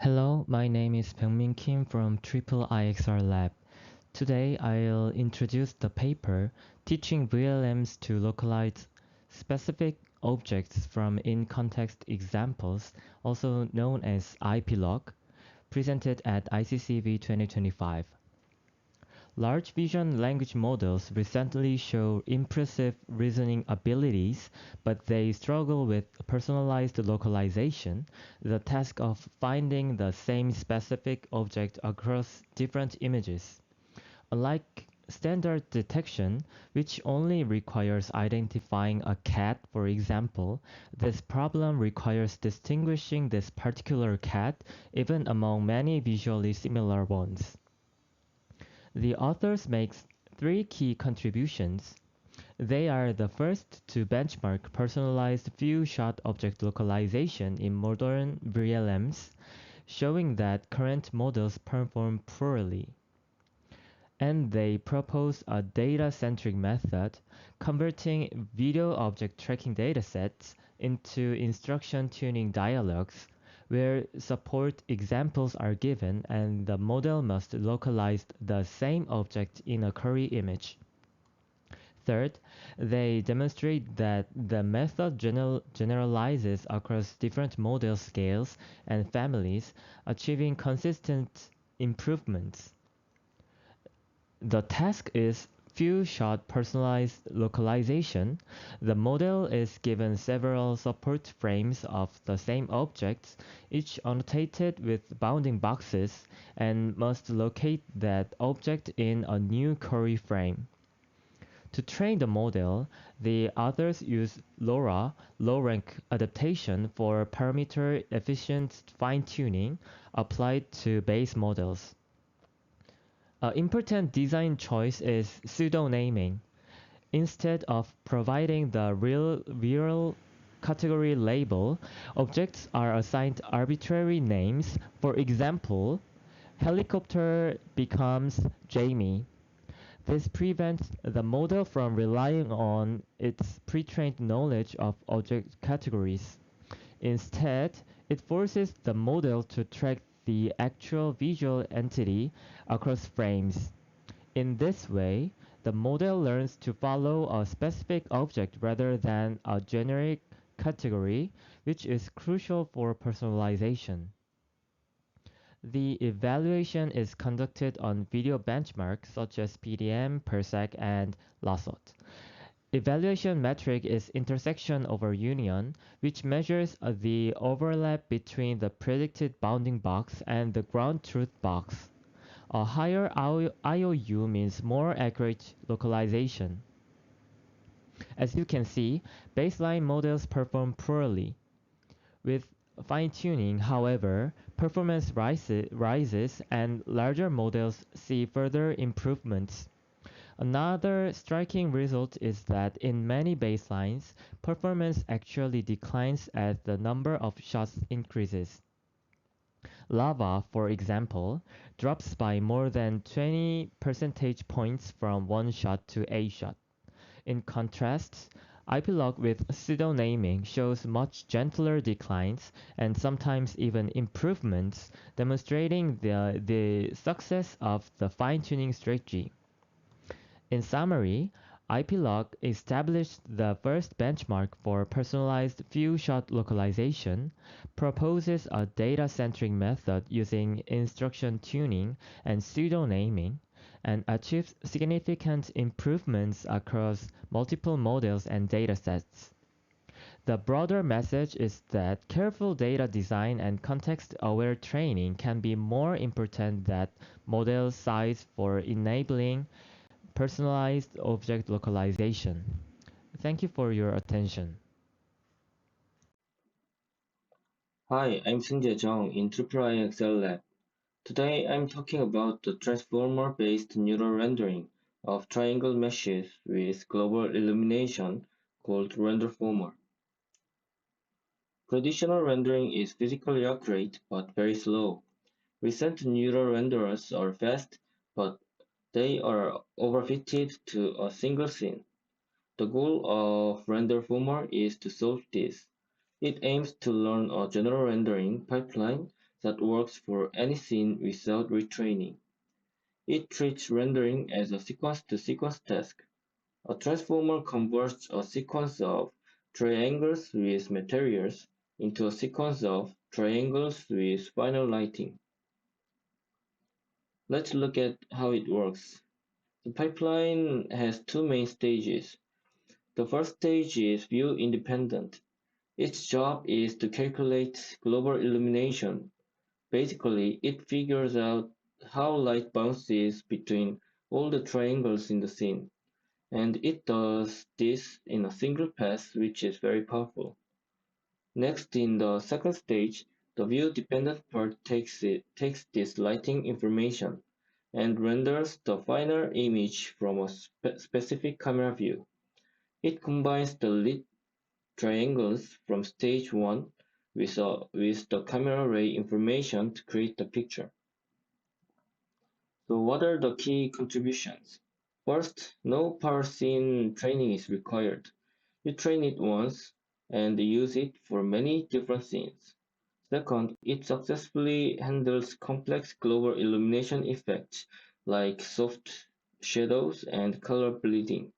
Hello, my name is ByeongMin Kim from IIIXR Lab. Today I'll introduce the paper Teaching VLMs to Localize Specific Objects from In-Context Examples, also known as IPLOC, presented at ICCV 2025. Large vision language models recently show impressive reasoning abilities, but they struggle with personalized localization, the task of finding the same specific object across different images. Unlike standard detection, which only requires identifying a cat, for example, this problem requires distinguishing this particular cat even among many visually similar ones. The authors make three key contributions. They are the first to benchmark personalized few-shot object localization in modern VLMs, showing that current models perform poorly. And they propose a data-centric method, converting video object tracking datasets into instruction tuning dialogues where support examples are given and the model must localize the same object in a query image. Third, they demonstrate that the method generalizes across different model scales and families, achieving consistent improvements. The task is few-shot personalized localization. The model is given several support frames of the same objects, each annotated with bounding boxes, and must locate that object in a new query frame. To train the model, the authors use LoRa, low-rank adaptation, for parameter-efficient fine-tuning applied to base models. An important design choice is pseudo-naming. Instead of providing the real category label, objects are assigned arbitrary names. For example, helicopter becomes Jamie. This prevents the model from relying on its pre-trained knowledge of object categories. Instead, it forces the model to track the actual visual entity across frames. In this way, the model learns to follow a specific object rather than a generic category, which is crucial for personalization. The evaluation is conducted on video benchmarks such as PDM, Persec, and LASSOT. Evaluation metric is intersection over union, which measures the overlap between the predicted bounding box and the ground truth box. A higher IOU means more accurate localization. As you can see, baseline models perform poorly. With fine-tuning, however, performance rises and larger models see further improvements. Another striking result is that in many baselines, performance actually declines as the number of shots increases. Lava, for example, drops by more than 20 percentage points from 1 shot to a shot. In contrast, IPLOC with pseudo-naming shows much gentler declines and sometimes even improvements, demonstrating the success of the fine-tuning strategy. In summary, IPLOC established the first benchmark for personalized few-shot localization, proposes a data-centric method using instruction tuning and pseudo-naming, and achieves significant improvements across multiple models and datasets. The broader message is that careful data design and context-aware training can be more important than model size for enabling personalized object localization. Thank you for your attention. Hi, I'm SeungJeh in IIIXR Lab. Today I'm talking about the transformer-based neural rendering of triangle meshes with global illumination called RenderFormer. Traditional rendering is physically accurate but very slow. Recent neural renderers are fast, but they are overfitted to a single scene. The goal of RenderFormer is to solve this. It aims to learn a general rendering pipeline that works for any scene without retraining. It treats rendering as a sequence-to-sequence task. A transformer converts a sequence of triangles with materials into a sequence of triangles with final lighting. Let's look at how it works. The pipeline has two main stages. The first stage is view independent. Its job is to calculate global illumination. Basically, it figures out how light bounces between all the triangles in the scene, and it does this in a single pass, which is very powerful. Next, in the second stage, the view-dependent part takes this lighting information and renders the final image from a specific camera view. It combines the lit triangles from stage 1 with the camera ray information to create the picture. So what are the key contributions? First, no power scene training is required. You train it once and use it for many different scenes. Second, it successfully handles complex global illumination effects like soft shadows and color bleeding.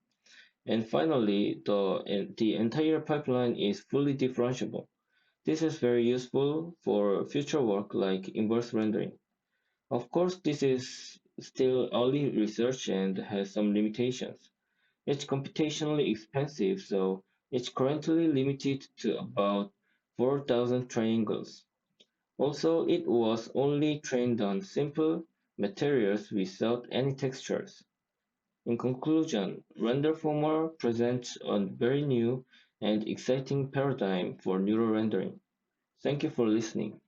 And finally, the entire pipeline is fully differentiable. This is very useful for future work like inverse rendering. Of course, this is still early research and has some limitations. It's computationally expensive, so it's currently limited to about 4,000 triangles. Also, it was only trained on simple materials without any textures. In conclusion, RenderFormer presents a very new and exciting paradigm for neural rendering. Thank you for listening.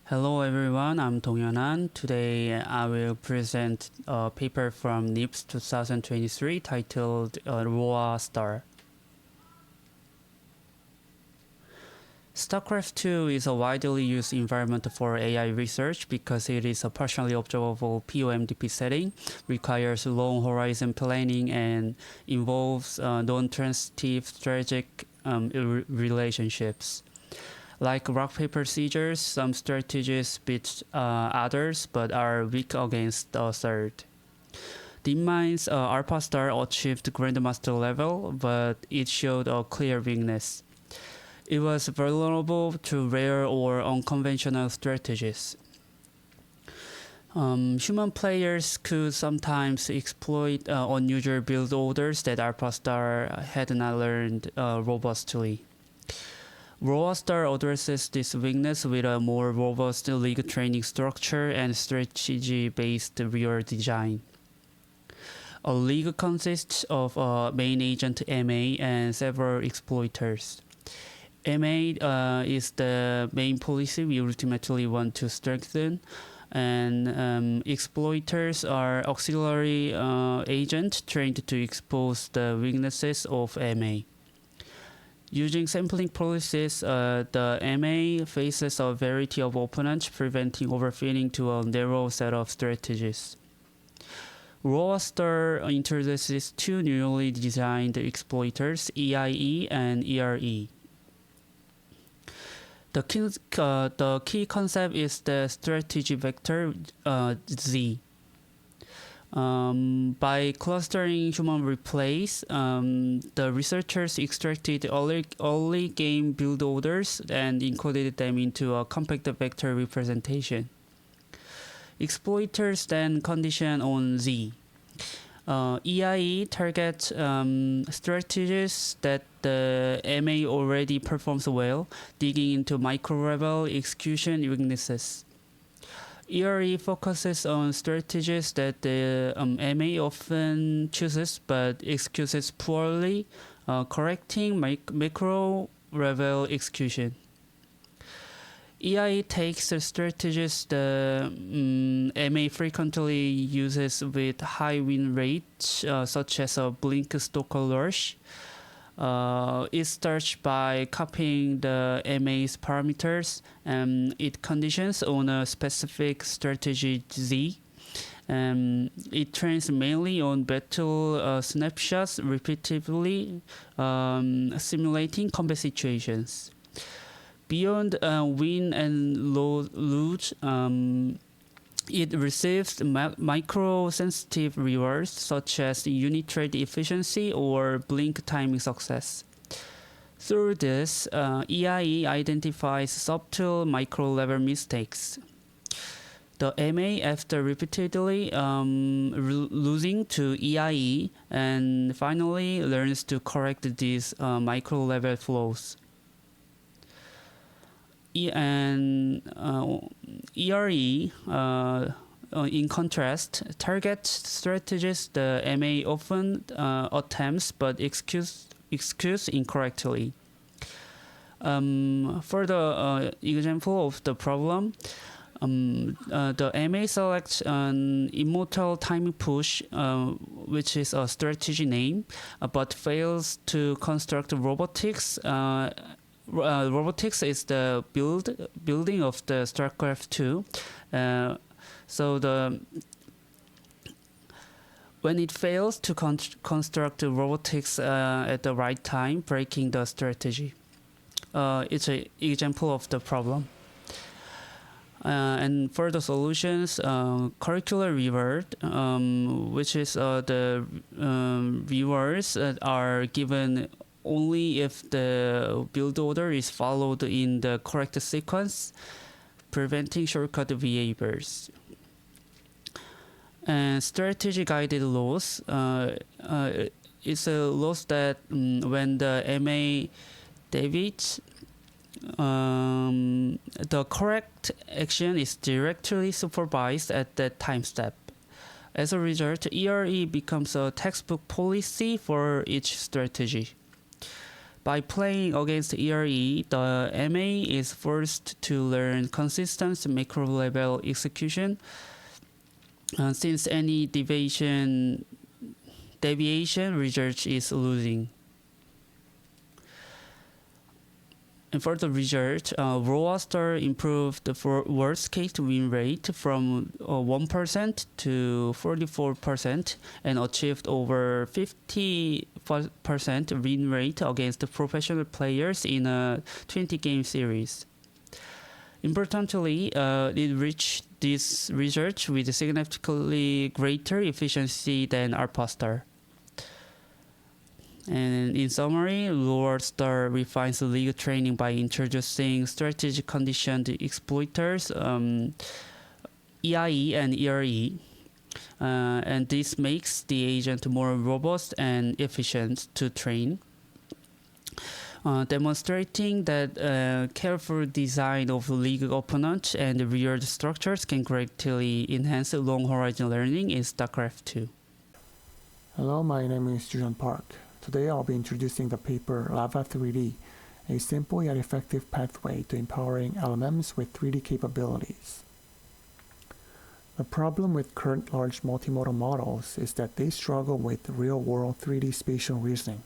Hello everyone, I'm DongHeun. Today I will present a paper from NIPS 2023 titled ROA-Star. StarCraft 2 is a widely used environment for AI research because it is a partially observable POMDP setting, requires long horizon planning, and involves non-transitive strategic relationships. Like rock paper scissors, some strategies beat others but are weak against a third. DeepMind's AlphaStar achieved Grandmaster level, but it showed a clear weakness. It was vulnerable to rare or unconventional strategies. Human players could sometimes exploit unusual build orders that AlphaStar had not learned robustly. ROA-Star addresses this weakness with a more robust league training structure and strategy-based real design. A league consists of a main agent MA and several exploiters. MA is the main policy we ultimately want to strengthen, and exploiters are auxiliary agents trained to expose the weaknesses of MA. Using sampling policies, the MA faces a variety of opponents, preventing overfitting to a narrow set of strategies. ROA-Star introduces two newly designed exploiters, EIE and ERE. The key concept is the strategy vector Z. By clustering human replays, the researchers extracted early game build orders and encoded them into a compact vector representation. Exploiters then condition on Z. EIE targets strategies that the MA already performs well, digging into micro-level execution weaknesses. ERE focuses on strategies that the MA often chooses but executes poorly, correcting macro-level execution. EIE takes the strategies the MA frequently uses with high win rates, such as a blink stalker rush. It starts by copying the MA's parameters, and it conditions on a specific strategy Z. It trains mainly on battle snapshots repeatedly, simulating combat situations. Beyond win and lose, it receives micro-sensitive rewards such as unit trade efficiency or blink timing success. Through this, EIE identifies subtle micro-level mistakes. The MA, after repeatedly losing to EIE, and finally learns to correct these micro-level flaws. ERE, in contrast, target strategies the MA often attempts but executes incorrectly. For the example of the problem, the MA selects an immortal timing push, which is a strategy name, but fails to construct robotics. Robotics is the building of the StarCraft 2. When it fails to construct robotics at the right time, breaking the strategy. It's an example of the problem. And for the solutions, curricular reward, which is the rewards that are given only if the build order is followed in the correct sequence, preventing shortcut behaviors. And strategy guided loss is a loss that when the MA deviates, the correct action is directly supervised at that time step. As a result, ERE becomes a textbook policy for each strategy. By playing against ERE, the MA is forced to learn consistent macro-level execution, since any deviation result is losing. And for the result, ROA-Star improved the worst case win rate from 1% to 44% and achieved over 50% win rate against professional players in a 20-game series. Importantly, it reached this result with significantly greater efficiency than ROA-Star. And in summary, ROA-Star refines legal training by introducing strategic conditioned exploiters, EIE and ERE, and this makes the agent more robust and efficient to train, demonstrating that careful design of legal opponent and reward structures can greatly enhance long horizon learning in StarCraft 2. Hello, my name is JooHyun Park. Today I'll be introducing the paper Lava 3D, a simple yet effective pathway to empowering LMMs with 3D capabilities. The problem with current large multimodal models is that they struggle with real-world 3D spatial reasoning.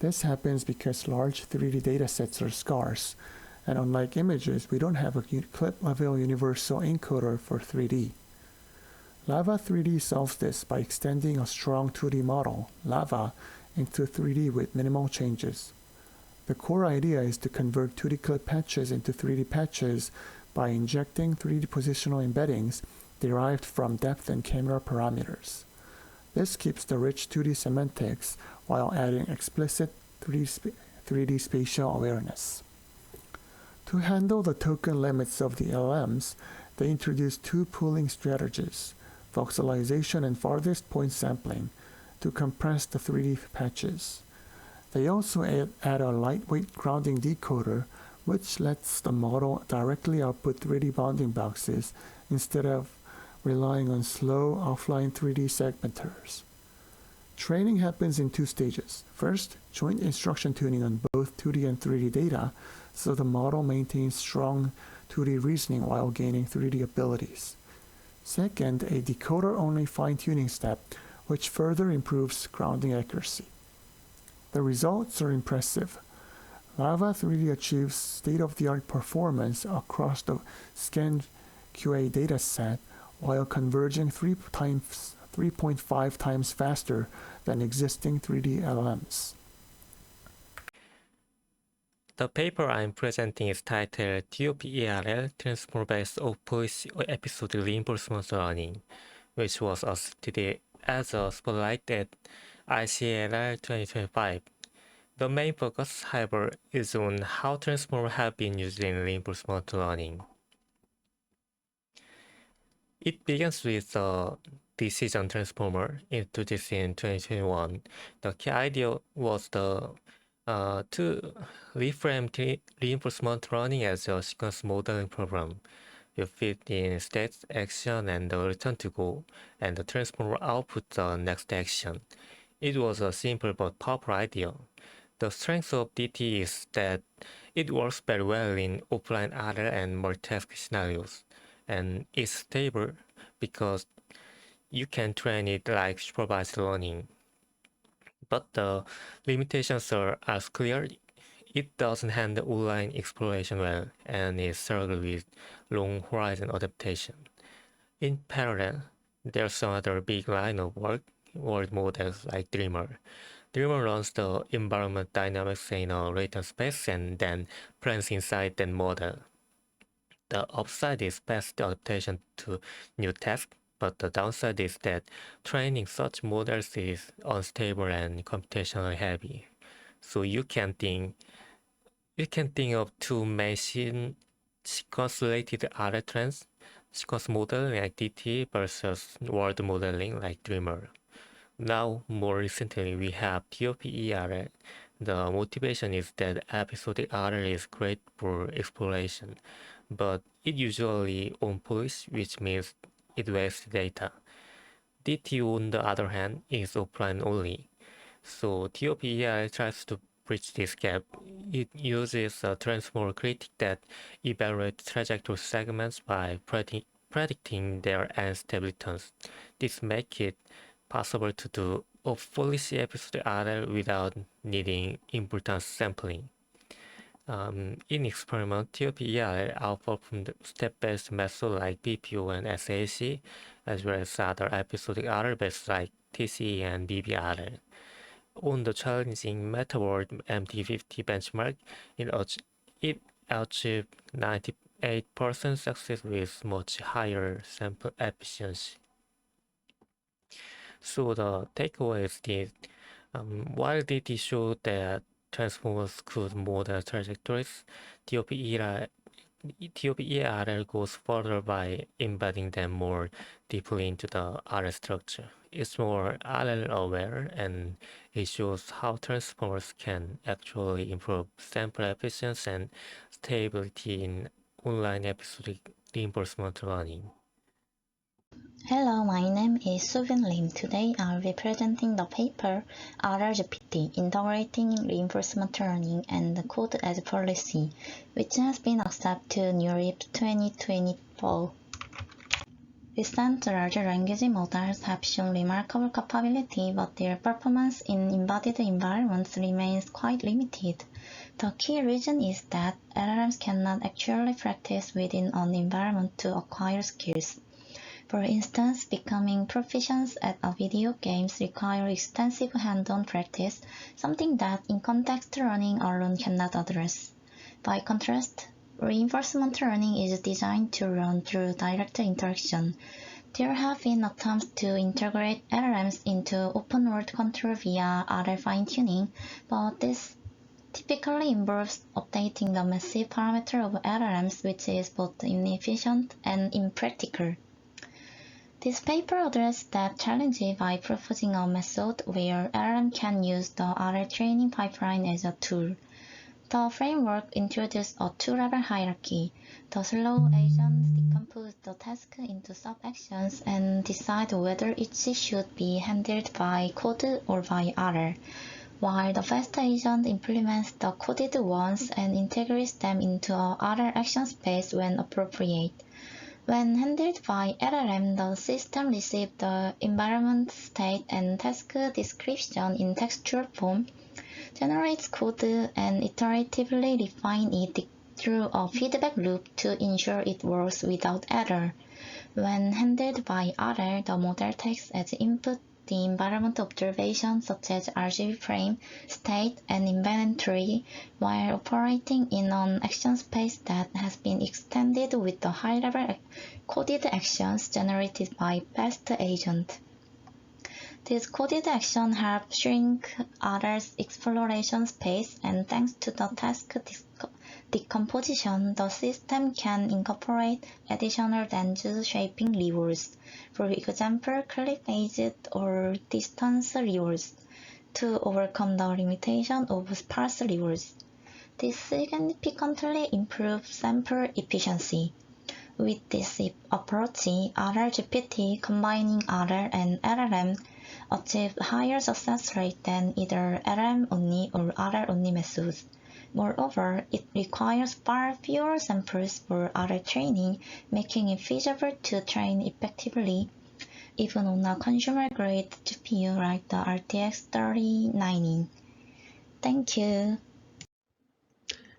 This happens because large 3D datasets are scarce, and unlike images, we don't have a clip-level universal encoder for 3D. Lava 3D solves this by extending a strong 2D model, Lava, into 3D with minimal changes. The core idea is to convert 2D clip patches into 3D patches by injecting 3D positional embeddings derived from depth and camera parameters. This keeps the rich 2D semantics while adding explicit 3D spatial awareness. To handle the token limits of the LLMs, they introduced two pooling strategies, voxelization and farthest point sampling, to compress the 3D patches. They also add a lightweight grounding decoder, which lets the model directly output 3D bounding boxes instead of relying on slow offline 3D segmenters. Training happens in two stages. First, joint instruction tuning on both 2D and 3D data, so the model maintains strong 2D reasoning while gaining 3D abilities. Second, a decoder-only fine-tuning step, which further improves grounding accuracy. The results are impressive. Lava 3D achieves state-of-the-art performance across the ScanQA dataset while converging 3.5 times faster than existing 3D LLMs. The paper I'm presenting is titled TOP-ERL Transformer-Based Off-Voice Episodic Reinforcement Learning, which was accepted as a spotlight at IIIXR 2025. The main focus, however, is on how transformers have been used in reinforcement learning. It begins with the decision transformer introduced in 2021. The key idea was to reframe reinforcement learning as a sequence modeling problem. You feed in states, action, and the return to go, and the transformer outputs the next action. It was a simple but powerful idea. The strength of DT is that it works very well in offline RL and multitask scenarios, and is stable because you can train it like supervised learning. But the limitations are as clear. It doesn't handle online exploration well and is struggling with long horizon adaptation. In parallel, there's another big line of world models like Dreamer. Dreamer runs the environment dynamics in a latent space and then plans inside that model. The upside is fast adaptation to new tasks, but the downside is that training such models is unstable and computationally heavy. So you can think of two machine sequence-related RL trends, sequence modeling like DT versus world modeling like Dreamer. Now, more recently, we have TOP-ERL. The motivation is that episodic RL is great for exploration, but it usually on-polish, which means it wastes data. DT, on the other hand, is offline only. So TOP-ERL tries to bridge this gap. It uses a transformer critic that evaluates trajectory segments by predicting their end stabilities. This makes it possible to do a fully episodic RL without needing importance sampling. In experiment, TOP-ERL outperformed step-based methods like BPO and SAC, as well as other episodic RL-based like TCE and BBRL. On the challenging MetaWorld MT50 benchmark, it achieved 98% success with much higher sample efficiency. So the takeaway is this: while DT showed that transformers could model trajectories, TOP-ERL goes further by embedding them more deeply into the RL structure. It's more RL aware, and it shows how transformers can actually improve sample efficiency and stability in online episodic reinforcement learning. Hello, my name is SooBin Lim. Today I'll be presenting the paper RL-GPT, Integrating Reinforcement Learning and Code as Policy, which has been accepted to NeurIP 2024. Recent large language models have shown remarkable capability, but their performance in embodied environments remains quite limited. The key reason is that LLMs cannot actually practice within an environment to acquire skills. For instance, becoming proficient at a video game requires extensive hands-on practice, something that in-context learning alone cannot address. By contrast, reinforcement learning is designed to run through direct interaction. There have been attempts to integrate LLMs into open-world control via RL fine-tuning, but this typically involves updating the massive parameter of LLMs, which is both inefficient and impractical. This paper addresses that challenge by proposing a method where LLM can use the RL training pipeline as a tool. The framework introduces a two-level hierarchy. The slow agents decompose the task into sub-actions and decide whether each should be handled by code or by RL, while the fast agent implements the coded ones and integrates them into a RL action space when appropriate. When handled by LLM, the system receives the environment state and task description in textual form, generates code, and iteratively refines it through a feedback loop to ensure it works without error. When handled by RL, the model takes as input the environment observation such as RGB frame, state, and inventory while operating in an action space that has been extended with the high-level coded actions generated by BEST agent. This coded action helps shrink RL's exploration space, and thanks to the task decomposition, the system can incorporate additional range shaping rewards, for example click age or distance rewards, to overcome the limitation of sparse rewards. This significantly improves sample efficiency. With this approach, RL-GPT combining RL and LLM achieved higher success rate than either LM-only or RL-only methods. Moreover, it requires far fewer samples for RL training, making it feasible to train effectively, even on a consumer-grade GPU like the RTX 3090. Thank you.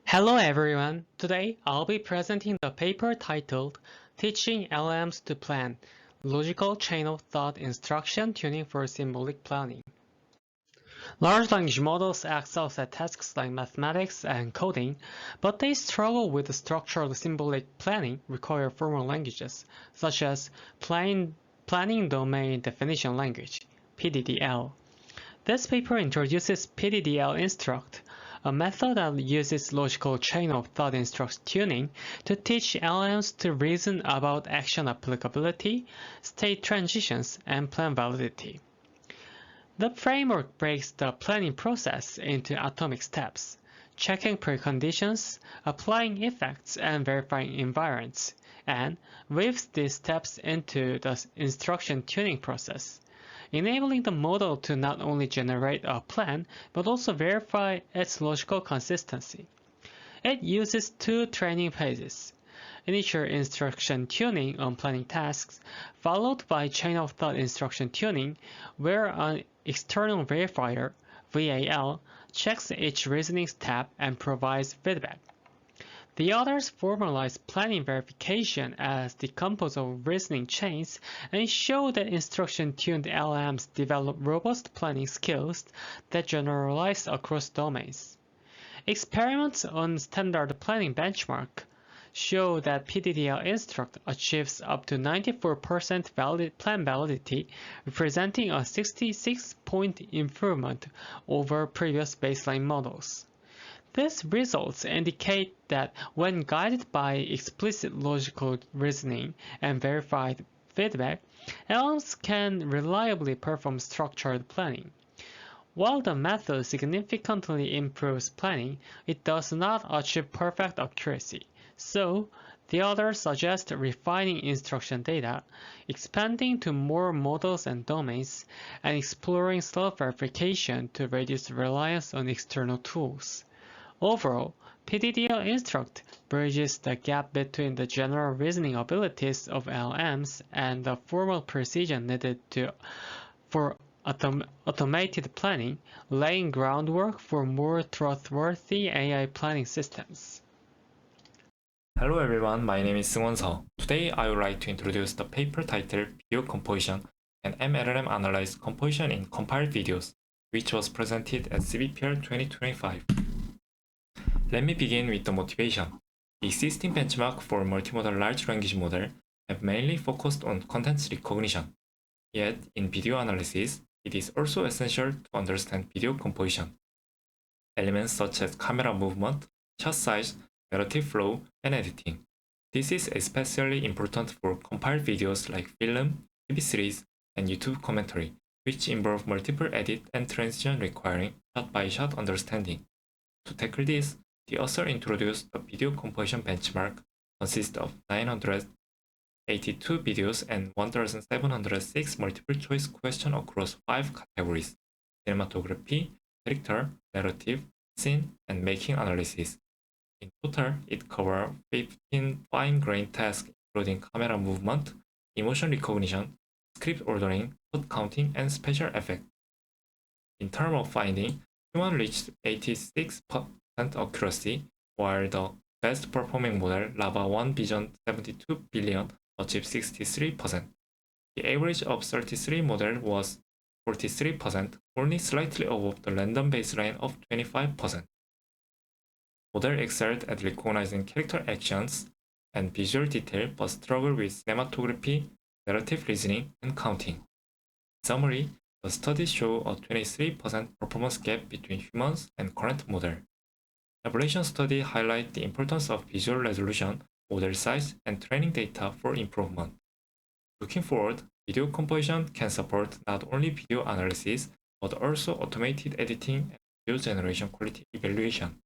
Hello everyone! Today I'll be presenting the paper titled Teaching LMs to Plan, Logical Chain of Thought Instruction Tuning for Symbolic Planning. Large language models excel at tasks like mathematics and coding, but they struggle with structured symbolic planning require formal languages, such as Planning Domain Definition Language, PDDL. This paper introduces PDDL Instruct, a method that uses logical chain of thought instruction tuning to teach LMs to reason about action applicability, state transitions, and plan validity. The framework breaks the planning process into atomic steps, checking preconditions, applying effects, and verifying environments, and weaves these steps into the instruction tuning process, enabling the model to not only generate a plan, but also verify its logical consistency. It uses two training phases: initial instruction tuning on planning tasks, followed by chain of thought instruction tuning, where an external verifier, VAL, checks each reasoning step and provides feedback. The others formalize planning verification as decompose of reasoning chains and show that instruction-tuned LMs develop robust planning skills that generalize across domains. Experiments on standard planning benchmark show that PDDL Instruct achieves up to 94% plan validity, representing a 66-point improvement over previous baseline models. These results indicate that when guided by explicit logical reasoning and verified feedback, LMs can reliably perform structured planning. While the method significantly improves planning, it does not achieve perfect accuracy. So, the authors suggest refining instruction data, expanding to more models and domains, and exploring self-verification to reduce reliance on external tools. Overall, PDDL Instruct bridges the gap between the general reasoning abilities of LMs and the formal precision needed for automated planning, laying groundwork for more trustworthy AI planning systems. Hello everyone, my name is SeungWon. Today I would like to introduce the paper titled Video Composition and MLLM Analyze Composition in Compiled Videos, which was presented at CBPR 2025. Let me begin with the motivation. The existing benchmark for multimodal large language model have mainly focused on content recognition. Yet, in video analysis, it is also essential to understand video composition. Elements such as camera movement, shot size, narrative flow, and editing. This is especially important for compiled videos like film, TV series, and YouTube commentary, which involve multiple edit and transition requiring shot-by-shot understanding. To tackle this, the author introduced the video composition benchmark, consists of 982 videos and 1,706 multiple-choice questions across 5 categories: cinematography, character, narrative, scene, and making analysis. In total, it covers 15 fine-grained tasks including camera movement, emotion recognition, script ordering, shot counting, and special effects. In terms of finding, Humanoid reached 86% accuracy, while the best performing model, Lava 1 Vision 72 billion, achieved 63%. The average of 33 models was 43%, only slightly above the random baseline of 25%. Model excelled at recognizing character actions and visual detail but struggled with cinematography, narrative reasoning, and counting. In summary, the studies show a 23% performance gap between humans and current model. Evaluation study highlight the importance of visual resolution, model size, and training data for improvement. Looking forward, video composition can support not only video analysis, but also automated editing and video generation quality evaluation.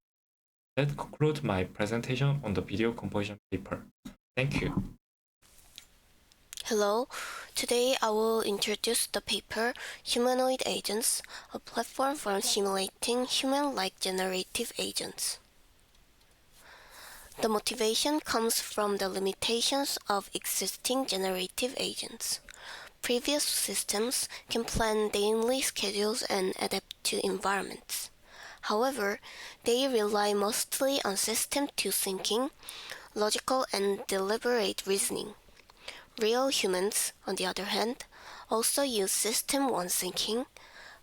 That concludes my presentation on the video composition paper. Thank you. Hello, today I will introduce the paper Humanoid Agents, a platform for simulating human-like generative agents. The motivation comes from the limitations of existing generative agents. Previous systems can plan daily schedules and adapt to environments. However, they rely mostly on System 2 thinking, logical and deliberate reasoning. Real humans, on the other hand, also use System 1 thinking,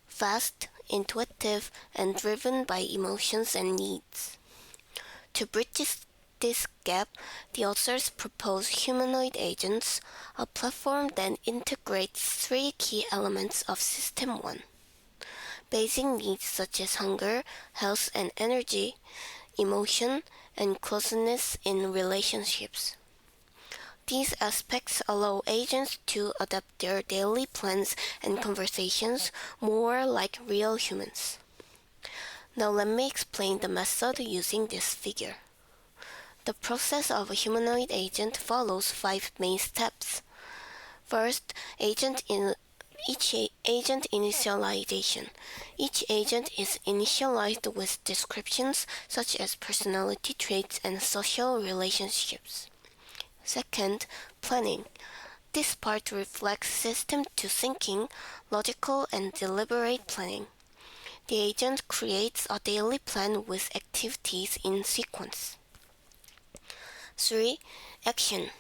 fast, intuitive, and driven by emotions and needs. To bridge this gap, the authors propose Humanoid Agents, a platform that integrates three key elements of System 1. Basic needs such as hunger, health and energy, emotion, and closeness in relationships. These aspects allow agents to adapt their daily plans and conversations more like real humans. Now let me explain the method using this figure. The process of a humanoid agent follows 5 main steps. First, each agent initialization. Each agent is initialized with descriptions such as personality traits and social relationships. Second, planning. This part reflects System 2 thinking, logical and deliberate planning. The agent creates a daily plan with activities in sequence. 3. Action.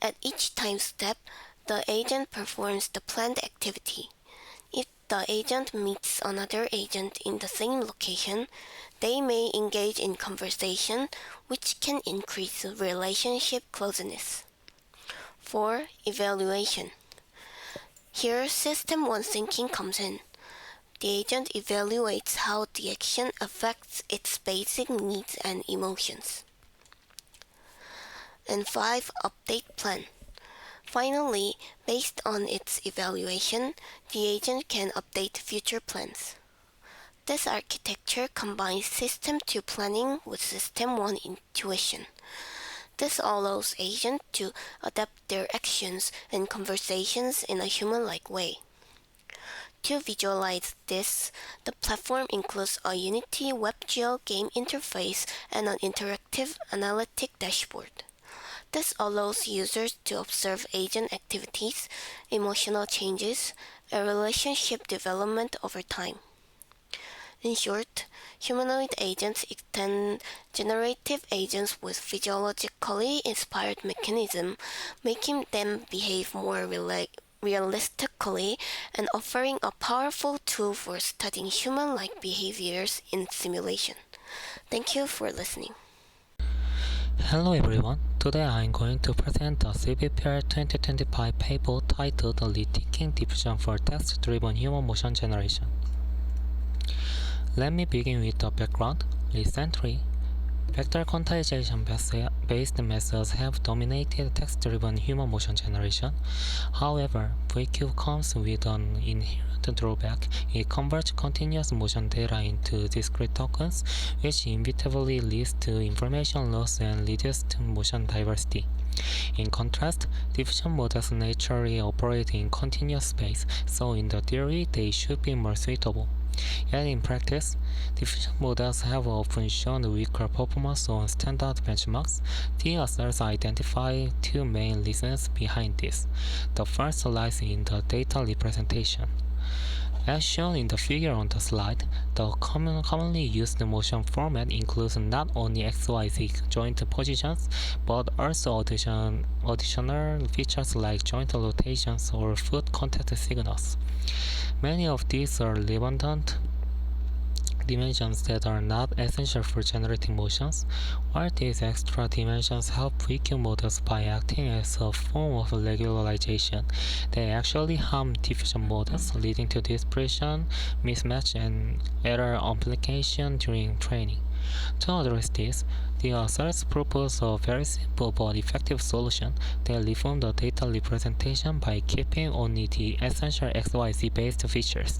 At each time step, the agent performs the planned activity. If the agent meets another agent in the same location, they may engage in conversation, which can increase relationship closeness. 4. Evaluation. Here, System 1 thinking comes in. The agent evaluates how the action affects its basic needs and emotions. And 5. Update plan. Finally, based on its evaluation, the agent can update future plans. This architecture combines System 2 planning with System 1 intuition. This allows agents to adapt their actions and conversations in a human-like way. To visualize this, the platform includes a Unity WebGL game interface and an interactive analytic dashboard. This allows users to observe agent activities, emotional changes, and relationship development over time. In short, humanoid agents extend generative agents with physiologically inspired mechanisms, making them behave more realistically and offering a powerful tool for studying human-like behaviors in simulation. Thank you for listening. Hello everyone, today I am going to present the CBPR 2025 paper titled Rethingking Diffusion for Text-Driven Human Motion Generation. Let me begin with the background. Recently, vector quantization-based methods have dominated text-driven human motion generation. However, VQ comes with an inherent drawback. It converts continuous motion data into discrete tokens, which inevitably leads to information loss and reduced motion diversity. In contrast, diffusion models naturally operate in continuous space, so in the theory they should be more suitable. Yet in practice, diffusion models have often shown weaker performance on standard benchmarks. The authors identify two main reasons behind this. The first lies in the data representation. As shown in the figure on the slide, the commonly used motion format includes not only XYZ joint positions, but also additional features like joint rotations or foot contact signals. Many of these are redundant dimensions that are not essential for generating motions, while these extra dimensions help weaken models by acting as a form of regularization. They actually harm diffusion models, leading to dispersion, mismatch, and error amplification during training. To address this, the authors propose a very simple but effective solution. They reform the data representation by keeping only the essential XYZ based features.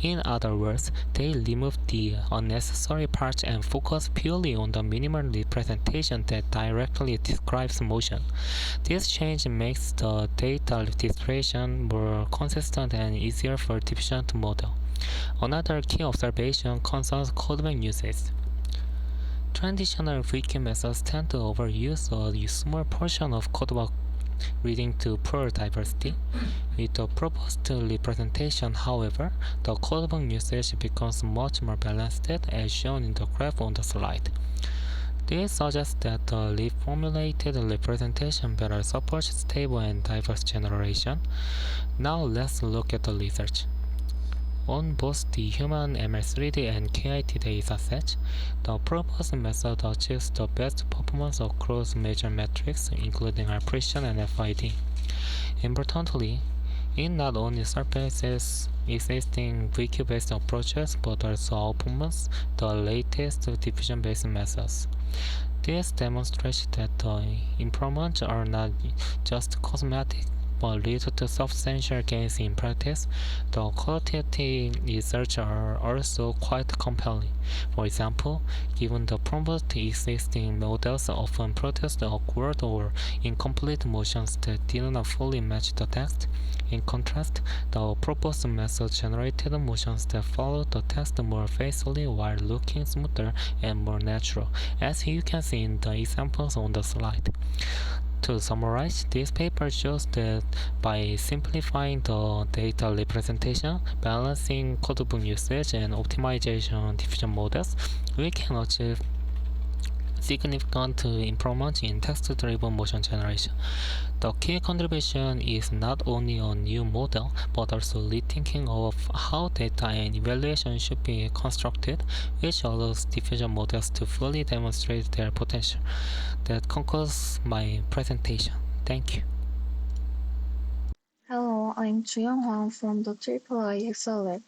In other words, they remove the unnecessary parts and focus purely on the minimal representation that directly describes motion. This change makes the data distribution more consistent and easier for diffusion to model. Another key observation concerns codebug usage. Traditional wiki methods tend to overuse a small portion of codebug, leading to poor diversity. With the proposed representation, however, the codebug usage becomes much more balanced, as shown in the graph on the slide. This suggests that the reformulated representation better supports stable and diverse generation. Now let's look at the research. On both the human ML3D and KIT datasets, the proposed method achieves the best performance across major metrics, including precision and FID. Importantly, it not only surpasses existing wiki-based approaches but also outperforms the latest diffusion-based methods. This demonstrates that the improvements are not just cosmetic but lead to substantial gains in practice. The qualitative results are also quite compelling. For example, given the proposed existing models often produced awkward or incomplete motions that did not fully match the text. In contrast, the proposed method generated motions that followed the text more faithfully while looking smoother and more natural, as you can see in the examples on the slide. To summarize, this paper shows that by simplifying the data representation, balancing codebook usage, and optimization diffusion models, we can achieve significant improvements in text-driven motion generation. The key contribution is not only a new model, but also rethinking of how data and evaluation should be constructed, which allows diffusion models to fully demonstrate their potential. That concludes my presentation. Thank you. Hello, I'm Juyeong from the IIIXR lab.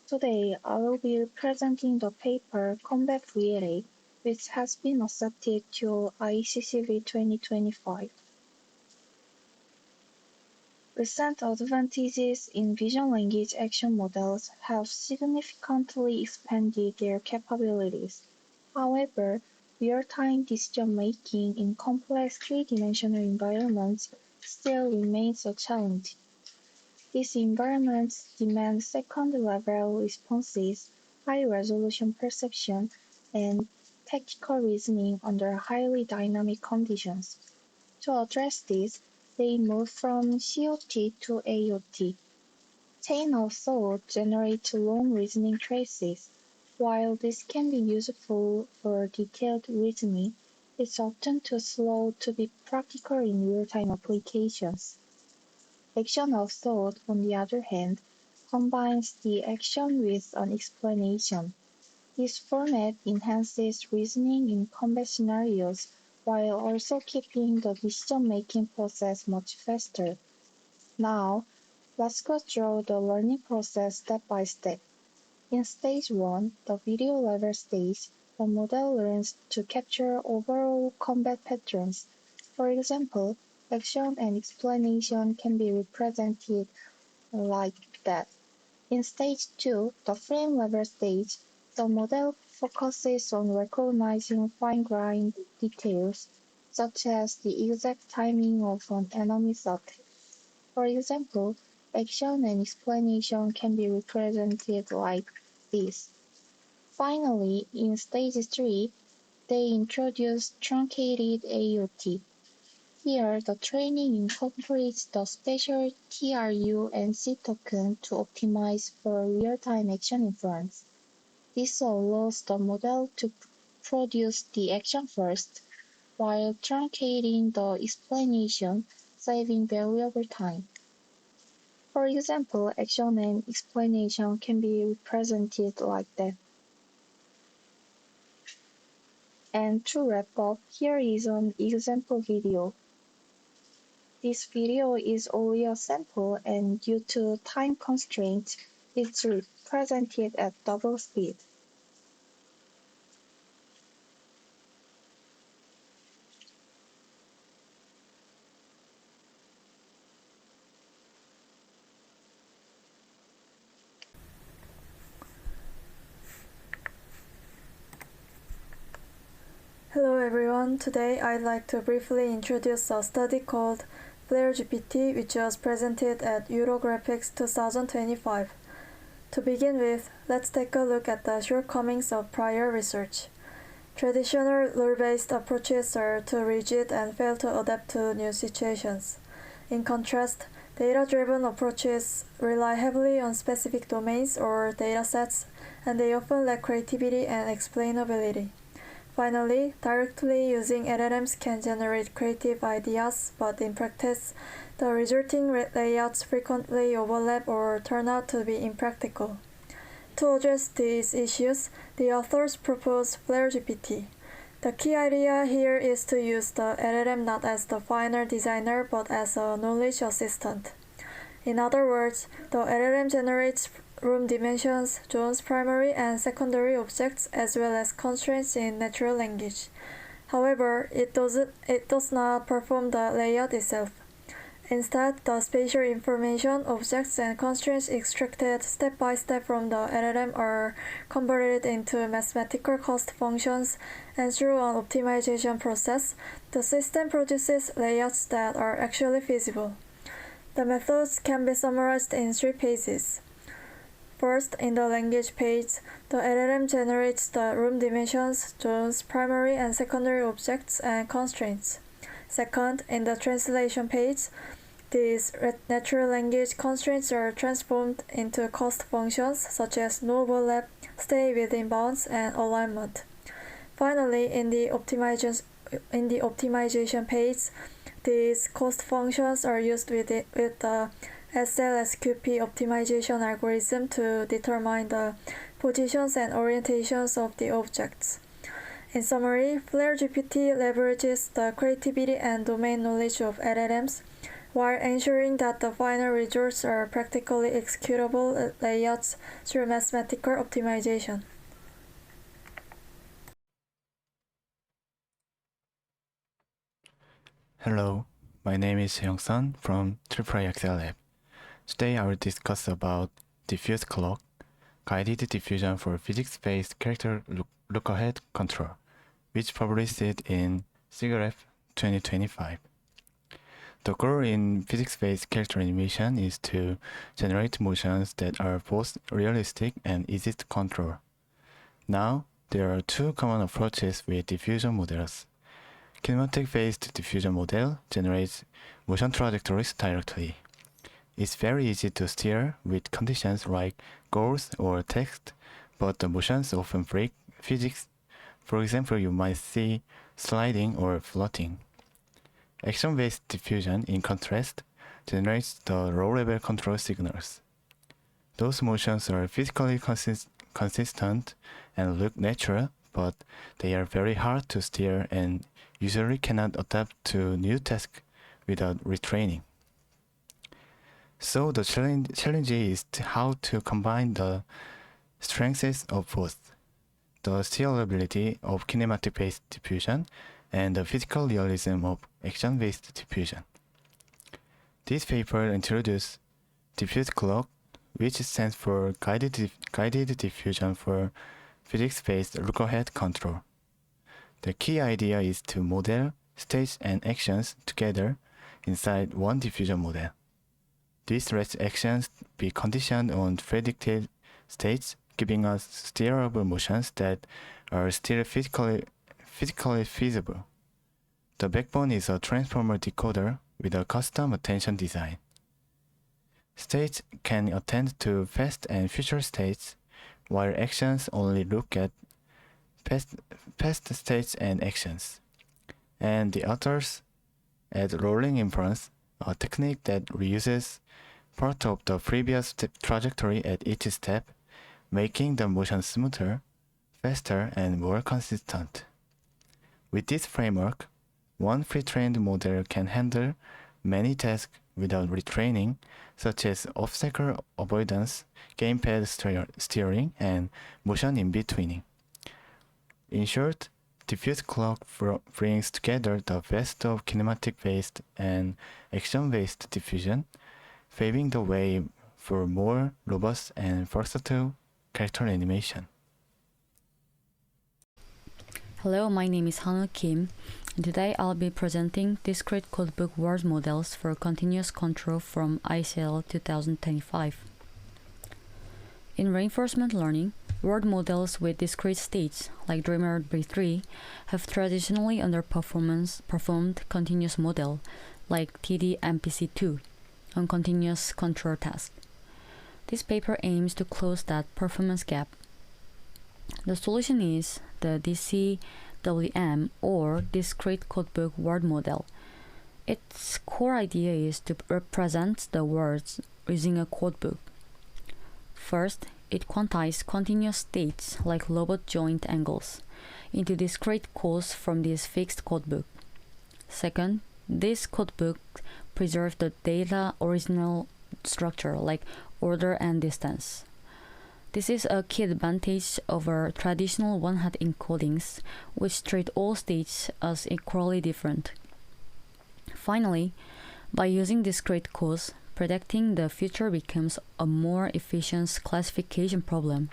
Today, I will be presenting the paper Combat VLA, which has been accepted to IICCV 2025. Recent advantages in vision language action models have significantly expanded their capabilities. However, real-time decision-making in complex three-dimensional environments still remains a challenge. These environments demand second-level responses, high-resolution perception, and tactical reasoning under highly dynamic conditions. To address this, they move from COT to AOT. Chain of thought generates long reasoning traces. While this can be useful for detailed reasoning, it's often too slow to be practical in real-time applications. Action of thought, on the other hand, combines the action with an explanation. This format enhances reasoning in combat scenarios while also keeping the decision-making process much faster. Now, let's go through the learning process step by step. In stage 1, the video level stage, the model learns to capture overall combat patterns. For example, action and explanation can be represented like that. In stage 2, the frame level stage, the model focuses on recognizing fine-grained details, such as the exact timing of an enemy's attack. For example, action and explanation can be represented like this. Finally, in stage 3, they introduce truncated AOT. Here, the training incorporates the special TRU and C token to optimize for real-time action inference. This allows the model to produce the action first, while truncating the explanation, saving valuable time. For example, action and explanation can be represented like that. And to wrap up, here is an example video. This video is only a sample, and due to time constraints, it's presented at double speed. Hello everyone, today I'd like to briefly introduce a study called RL-GPT, which was presented at Eurographics 2025. To begin with, let's take a look at the shortcomings of prior research. Traditional rule-based approaches are too rigid and fail to adapt to new situations. In contrast, data-driven approaches rely heavily on specific domains or datasets, and they often lack creativity and explainability. Finally, directly using LLMs can generate creative ideas, but in practice, the resulting layouts frequently overlap or turn out to be impractical. To address these issues, the authors propose RL-GPT. The key idea here is to use the LLM not as the final designer but as a knowledge assistant. In other words, the LLM generates room dimensions, zones, primary and secondary objects, as well as constraints in natural language. However, it does not perform the layout itself. Instead, the spatial information, objects, and constraints extracted step by step from the LLM are converted into mathematical cost functions, and through an optimization process, the system produces layouts that are actually feasible. The methods can be summarized in 3 phases. First, in the language page, the LLM generates the room dimensions, zones, primary and secondary objects, and constraints. Second, in the translation page, these natural language constraints are transformed into cost functions such as no overlap, stay within bounds, and alignment. Finally, in the optimization page, these cost functions are used with the SLSQP optimization algorithm to determine the positions and orientations of the objects. In summary, RL-GPT leverages the creativity and domain knowledge of LLMs while ensuring that the final results are practically executable layouts through mathematical optimization. Hello, my name is Juyeong from IIIXR Lab. Today I will discuss about Diffuse-CLoC, guided diffusion for physics-based character look-ahead control, which published in SeungRae 2025. The goal in physics-based character animation is to generate motions that are both realistic and easy to control. Now, there are 2 common approaches with diffusion models. Kinematic-based diffusion model generates motion trajectories directly. It's very easy to steer with conditions like goals or text, but the motions often break physics. For example, you might see sliding or floating. Action-based diffusion, in contrast, generates the low-level control signals. Those motions are physically consistent and look natural, but they are very hard to steer and usually cannot adapt to new tasks without retraining. So the challenge is how to combine the strengths of both, the steerability of kinematic-based diffusion and the physical realism of action-based diffusion. This paper introduces Diffuse-CLoC, which stands for guided diffusion for physics-based look-ahead control. The key idea is to model states and actions together inside one diffusion model. This lets actions be conditioned on predicted states, giving us steerable motions that are still physically feasible. The backbone is a transformer decoder with a custom attention design. States can attend to past and future states, while actions only look at past states and actions. And the authors add rolling inference, a technique that reuses part of the previous trajectory at each step, making the motion smoother, faster, and more consistent. With this framework, one pre-trained model can handle many tasks without retraining, such as obstacle avoidance, gamepad steering, and motion in-betweening. In short, Diffuse-CLoC brings together the best of kinematic-based and action-based diffusion, paving the way for more robust and versatile character animation. Hello, my name is Hanu Kim, and today I'll be presenting discrete codebook word models for continuous control from IIIXR 2025. In reinforcement learning, word models with discrete states, like Dreamer V3, have traditionally underperformed continuous model, like TD-MPC2, on continuous control task. This paper aims to close that performance gap. The solution is the DCWM, or Discrete Codebook Word Model. Its core idea is to represent the words using a codebook. First, it quantizes continuous states like robot joint angles into discrete codes from this fixed codebook. Second, this codebook preserves the data original structure like order and distance. This is a key advantage over traditional one-hot encodings, which treat all states as equally different. Finally, by using discrete codes, predicting the future becomes a more efficient classification problem,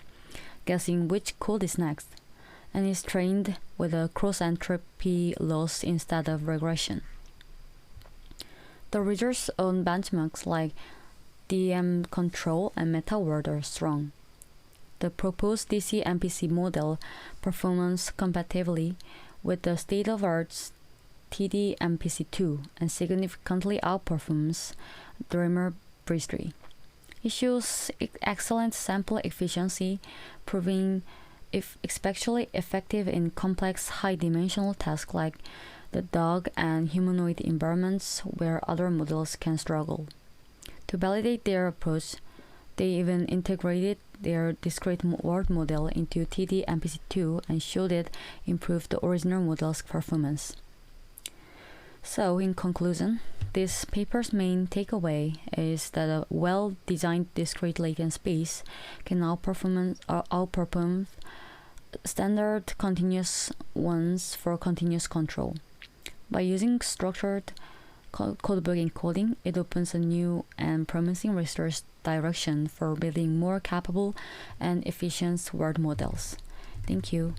guessing which code is next, and is trained with a cross-entropy loss instead of regression. The results on benchmarks like DM control and MetaWord are strong. The proposed DC-MPC model performs competitively with the state-of-art TD-MPC2 and significantly outperforms Dreamer V3. It shows excellent sample efficiency, proving especially effective in complex high-dimensional tasks like the dog and humanoid environments where other models can struggle. To validate their approach, they even integrated their discrete word model into TD-MPC2 and showed it improved the original model's performance. So, in conclusion, this paper's main takeaway is that a well-designed discrete latent space can outperform standard continuous ones for continuous control. By using structured codebook encoding, it opens a new and promising research direction for building more capable and efficient word models. Thank you.